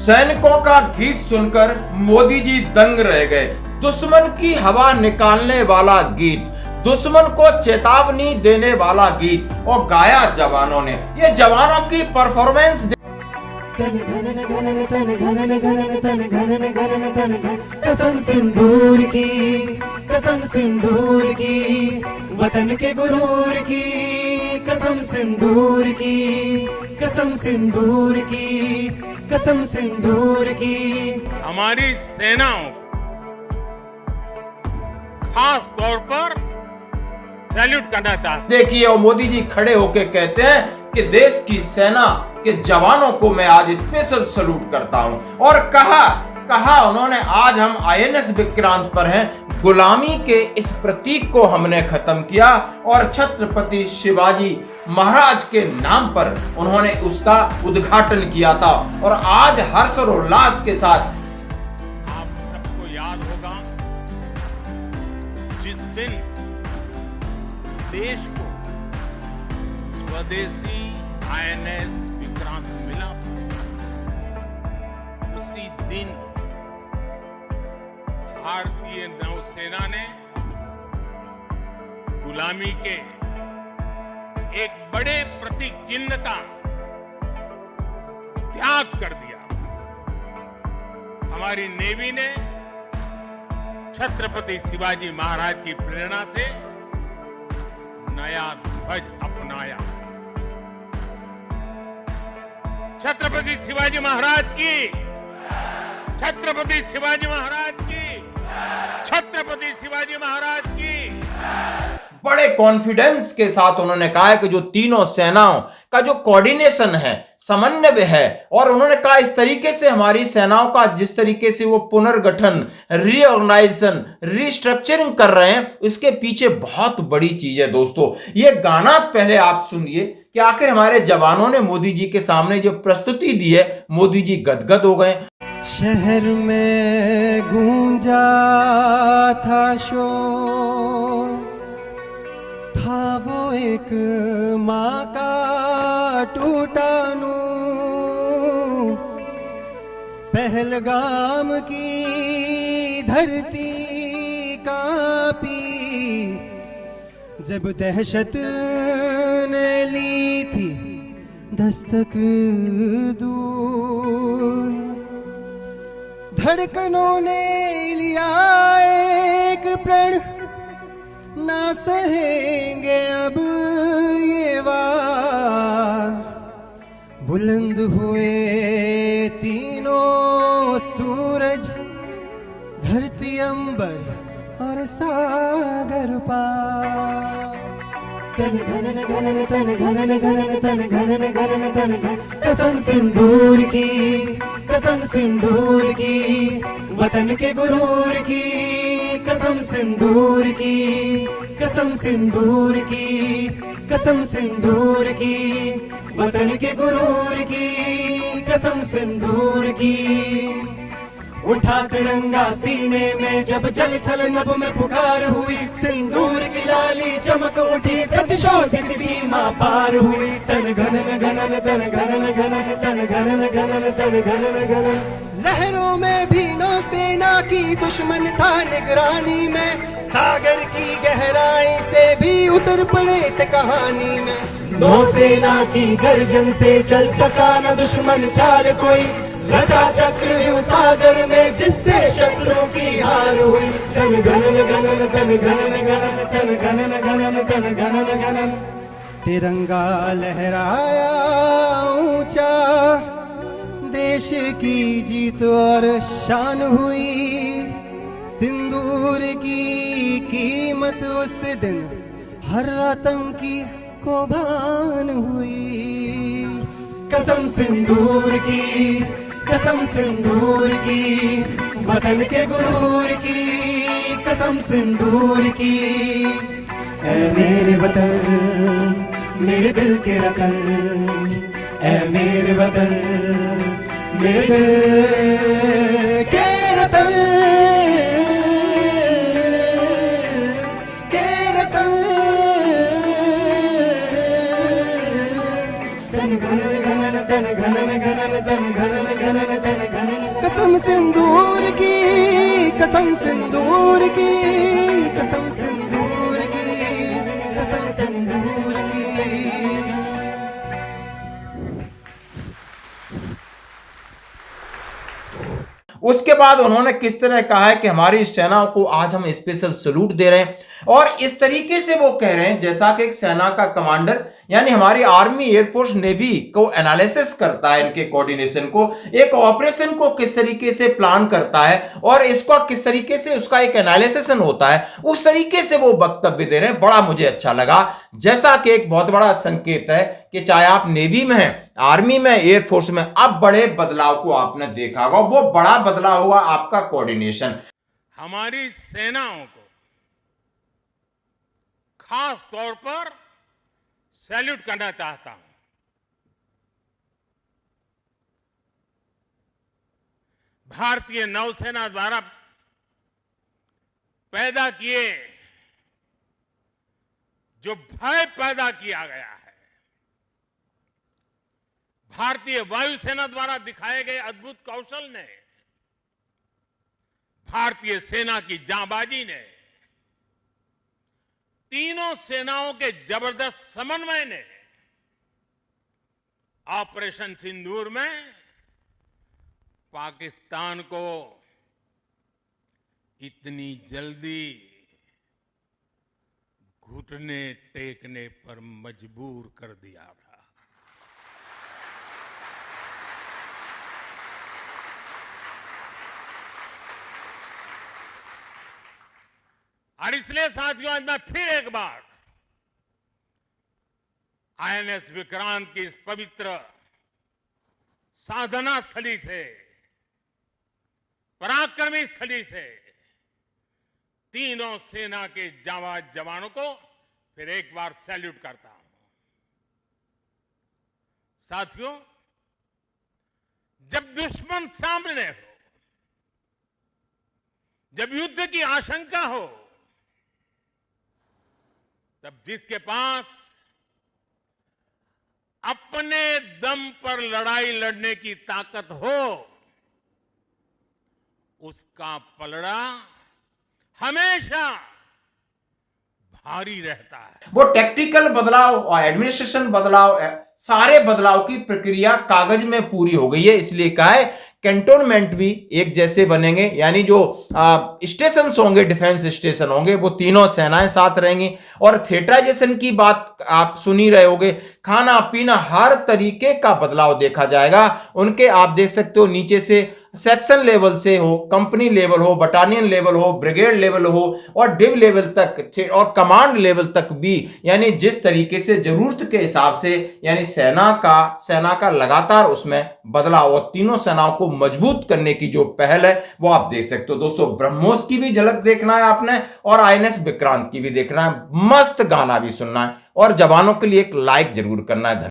सैनिकों का गीत सुनकर मोदी जी दंग रह गए। दुश्मन की हवा निकालने वाला गीत, दुश्मन को चेतावनी देने वाला गीत और गाया जवानों ने। ये जवानों की परफॉर्मेंस कसम सिंदूर की, कसम सिंदूर की, वतन के गुरूर की, कसम सिंदूर की, कसम सिंदूर की, कसम सिंदूर की। हमारी सेनाओं खास तौर पर सैल्यूट करना चाहते हैं। देखिए, और मोदी जी खड़े होके कहते हैं कि देश की सेना के जवानों को मैं आज स्पेशल सैल्यूट करता हूं। और कहा उन्होंने, आज हम आईएनएस विक्रांत पर हैं, गुलामी के इस प्रतीक को हमने खत्म किया और छत्रपति शिवाजी महाराज के नाम पर उन्होंने उसका उद्घाटन किया था। और आज हर्ष और उल्लास के साथ आप सबको याद होगा जिस दिन देश को स्वदेशी आईएनएस विक्रांत मिला, उसी दिन भारतीय नौसेना ने गुलामी के एक बड़े प्रतीक चिन्ह का त्याग कर दिया। हमारी नेवी ने छत्रपति शिवाजी महाराज की प्रेरणा से नया ध्वज अपनाया। छत्रपति शिवाजी महाराज की, छत्रपति शिवाजी महाराज की, छत्रपति शिवाजी महाराज की। बड़े कॉन्फिडेंस के साथ उन्होंने कहा है कि जो तीनों सेनाओं का जो कोऑर्डिनेशन है, समन्वय है, और उन्होंने कहा इस तरीके से हमारी सेनाओं का जिस तरीके से वो पुनर्गठन, रीऑर्गेनाइजेशन, रीस्ट्रक्चरिंग कर रहे हैं, इसके पीछे बहुत बड़ी चीज है। दोस्तों, ये गाना पहले आप सुनिए कि आखिर हमारे जवानों ने मोदी जी के सामने जो प्रस्तुति दी है, मोदी जी गदगद हो गए। शहर में गूंजा था शोर, था वो एक माँ का टूटा नूर, पहलगाम की धरती कांपी जब दहशत ने ली थी दस्तक दूर। धड़कनों ने लिया एक प्रण, ना सहेंगे अब ये वार। बुलंद हुए तीनों सूरज, धरती अंबर और सागर पार। तन घनन घनन तन घनन घनन तन घनन घनन तन घन, कसम सिंदूर की, कसम सिंदूर की, वतन के गुरूर की, कसम सिंदूर की, कसम सिंदूर की, कसम सिंदूर की, वतन के गुरूर की, कसम सिंदूर की। उठा तिरंगा सीने में जब जल थल नभ में पुकार हुई, सिंदूर की लाली चमक उठी, प्रतिशोध की सीमा पार हुई। तन घनन घनन तन घनन घनन तन घनन घनन तन घनन घनन। लहरों में भी नौसेना की दुश्मन था निगरानी में, सागर की गहराई से भी उतर पड़े थे कहानी में। नौसेना की गर्जन से चल सका न दुश्मन चाल कोई, रचा चक्रव्यूह सागर में जिससे शत्रु की हार हुई। तन घनन घनन तन घनन घनन तन घनन घनन तन घनन घनन। तिरंगा लहराया ऊंचा, देश की जीत और शान हुई। सिंदूर की कीमत उस दिन हर आतंकी को भान हुई। कसम सिंदूर की, कसम सिंदूर की, वतन के गुरूर की, कसम सिंदूर की। ऐ मेरे वतन, मेरे दिल के रतन, ऐ मेरे वतन, मेरे दिल के रतन, के रतन। तन घनन घनन तन घनन घनन तन घनन घनन तन घनन कसम सिंदूर की, कसम सिंदूर की, कसम सिंदूर की, कसम सिंदूर की। उसके बाद उन्होंने किस तरह कहा है कि हमारी सेना को आज हम स्पेशल सैल्यूट दे रहे हैं, और इस तरीके से वो कह रहे हैं जैसा कि एक सेना का कमांडर यानी हमारी आर्मी, एयरफोर्स, नेवी को एनालिसिस करता है, इनके कोऑर्डिनेशन को, एक ऑपरेशन को किस तरीके से प्लान करता है और इसका किस तरीके से उसका एक एनालिसिस होता है, उस तरीके से वो वक्तव्य दे रहे हैं। बड़ा मुझे अच्छा लगा, जैसा कि एक बहुत बड़ा संकेत है कि चाहे आप नेवी में हैं, आर्मी में, एयरफोर्स में, अब बड़े बदलाव को आपने देखा होगा। वो बड़ा बदलाव हुआ आपका कोऑर्डिनेशन। हमारी सेनाओं को खास तौर पर सैल्यूट करना चाहता हूं। भारतीय नौसेना द्वारा पैदा किए जो भय पैदा किया गया है, भारतीय वायुसेना द्वारा दिखाए गए अद्भुत कौशल ने, भारतीय सेना की जांबाजी ने, तीनों सेनाओं के जबरदस्त समन्वय ने ऑपरेशन सिंदूर में पाकिस्तान को इतनी जल्दी घुटने टेकने पर मजबूर कर दिया था। और इसलिए साथियों, आज मैं फिर एक बार आईएनएस विक्रांत की इस पवित्र साधना स्थली से, पराक्रमी स्थली से तीनों सेना के जांबाज जवानों को फिर एक बार सैल्यूट करता हूं। साथियों, जब दुश्मन सामने हो, जब युद्ध की आशंका हो, तब जिसके पास अपने दम पर लड़ाई लड़ने की ताकत हो, उसका पलड़ा हमेशा भारी रहता है। वो टेक्टिकल बदलाव और एडमिनिस्ट्रेशन बदलाव, सारे बदलाव की प्रक्रिया कागज में पूरी हो गई है। इसलिए कहा है कैंटोनमेंट भी एक जैसे बनेंगे, यानी जो स्टेशन होंगे, डिफेंस स्टेशन होंगे, वो तीनों सेनाएं साथ रहेंगी। और थिएटराइजेशन की बात आप सुन ही रहे होगे, खाना पीना हर तरीके का बदलाव देखा जाएगा। उनके आप देख सकते हो नीचे से सेक्शन लेवल से हो, कंपनी लेवल हो, बटालियन लेवल हो, ब्रिगेड लेवल हो और डिव लेवल तक और कमांड लेवल तक भी, यानी जिस तरीके से जरूरत के हिसाब से, यानी सेना का लगातार उसमें बदलाव और तीनों सेनाओं को मजबूत करने की जो पहल है वो आप देख सकते हो। दोस्तों, ब्रह्मोस की भी झलक देखना है आपने और आईएनएस विक्रांत की भी देखना है, मस्त गाना भी सुनना है और जवानों के लिए एक लाइक जरूर करना है।